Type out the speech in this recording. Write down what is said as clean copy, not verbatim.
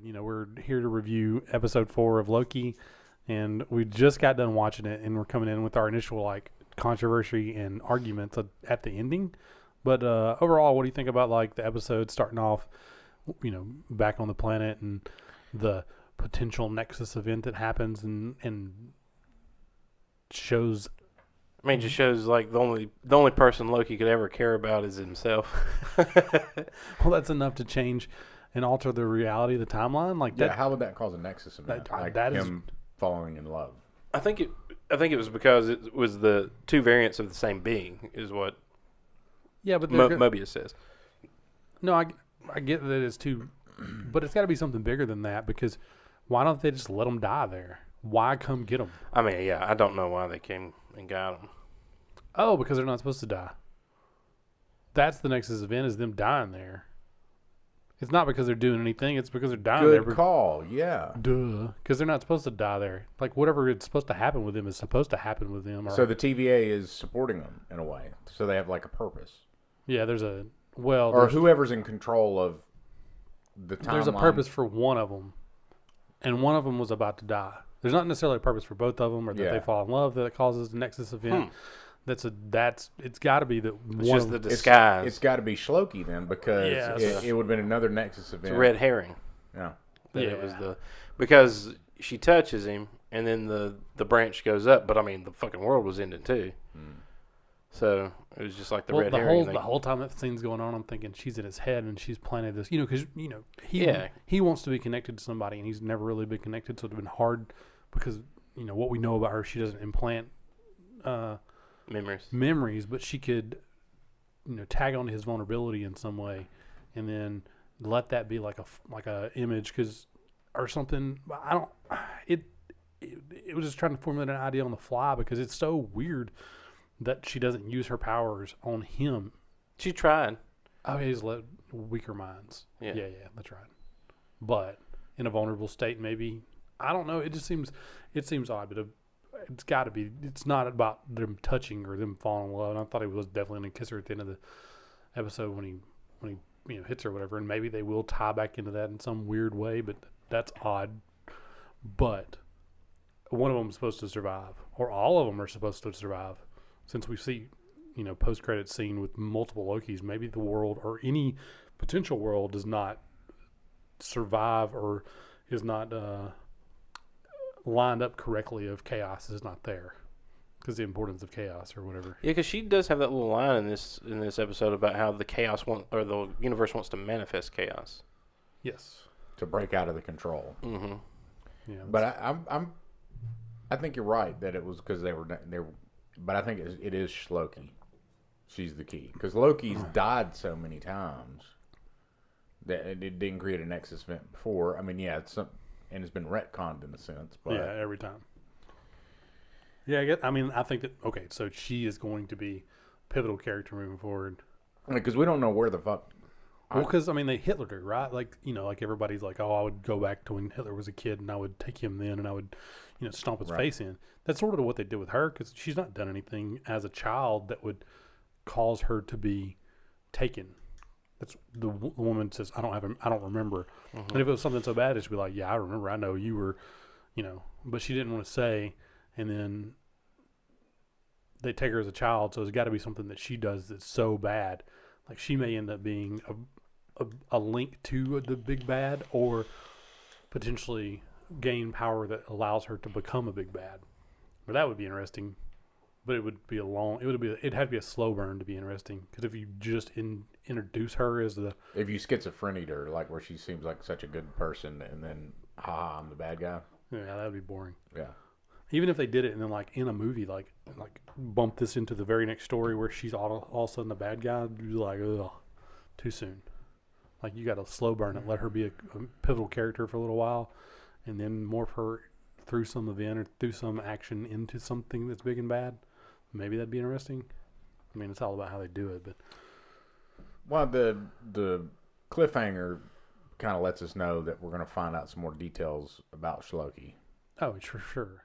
we're here to review episode 4 of Loki, and we just got done watching it, and we're coming in with our initial controversy and arguments at the ending. But overall, what do you think about the episode starting off, back on the planet and the potential Nexus event that happens and shows? I mean, it just shows the only person Loki could ever care about is himself. Well, that's enough to change and alter the reality of the timeline. How would that cause a Nexus event? Him falling in love. I think it was because it was the two variants of the same being, is what. Yeah, but Mobius says. No, I get that it's too, but it's got to be something bigger than that, because why don't they just let them die there? Why come get them? I mean, yeah, I don't know why they came and got them. Oh, because they're not supposed to die. That's the Nexus event, is them dying there. It's not because they're doing anything. It's because they're dying there. Good call, yeah. Duh. Because they're not supposed to die there. Whatever it's supposed to happen with them is supposed to happen with them. So the TVA is supporting them in a way. So they have a purpose. Yeah, there's whoever's in control of the timeline. There's a purpose for one of them. And one of them was about to die. There's not necessarily a purpose for both of them, or that they fall in love that causes the Nexus event. It's got to be that it's just the disguise. It's got to be Shloki then, because it would have been another Nexus event. It's a red herring. Yeah. It was because she touches him, and then the branch goes up. But I mean, the fucking world was ending too. So it was just like the red herring thing. The whole time that scene's going on, I'm thinking she's in his head and she's planted this. Because he wants to be connected to somebody, and he's never really been connected, so it'd have been hard because what we know about her, she doesn't implant memories, but she could tag onto his vulnerability in some way, and then let that be like a image or something. It was just trying to formulate an idea on the fly, because it's so weird that she doesn't use her powers on him. She tried. Oh, he's let weaker minds. Yeah, that's right. But in a vulnerable state, maybe. I don't know. It seems odd, but it's got to be. It's not about them touching or them falling in love. And I thought he was definitely going to kiss her at the end of the episode when he hits her or whatever. And maybe they will tie back into that in some weird way, but that's odd. But one of them is supposed to survive, or all of them are supposed to survive. Since we see, post-credit scene with multiple Lokis, maybe the world or any potential world does not survive or is not lined up correctly, if chaos is not there, because the importance of chaos or whatever. Yeah, because she does have that little line in this episode about how the universe wants to manifest chaos. Yes, to break out of the control. Mm-hmm. Yeah, but I think you're right that it was because they were. But I think it is Loki. She's the key. Because Loki's died so many times that it didn't create a Nexus event before. I mean, yeah, and it's been retconned in a sense. But yeah, every time. Yeah, I think that, okay, so she is going to be a pivotal character moving forward. Because we don't know where the fuck. Well, because, they Hitlered her, right? Everybody's like, oh, I would go back to when Hitler was a kid, and I would take him then, and I would, stomp his face in. That's sort of what they did with her, because she's not done anything as a child that would cause her to be taken. That's the woman says, I don't remember. Mm-hmm. And if it was something so bad, she'd be like, yeah, I remember. I know you were, but she didn't want to say. And then they take her as a child, so it's got to be something that she does that's so bad. Like, she may end up being a link to the big bad, or potentially gain power that allows her to become a big bad. But that would be interesting. But it would be it'd have to be a slow burn to be interesting. Because if you just introduce her as if you schizophrenied her, where she seems like such a good person, and then I'm the bad guy. Yeah, that would be boring. Yeah. Even if they did it and then in a movie, bump this into the very next story where she's all of a sudden the bad guy, you'd be like, ugh, too soon. You got to slow burn it, let her be a pivotal character for a little while, and then morph her through some event or through some action into something that's big and bad. Maybe that'd be interesting. I mean, it's all about how they do it, but. Well, the cliffhanger kind of lets us know that we're going to find out some more details about Shloki. Oh, for sure.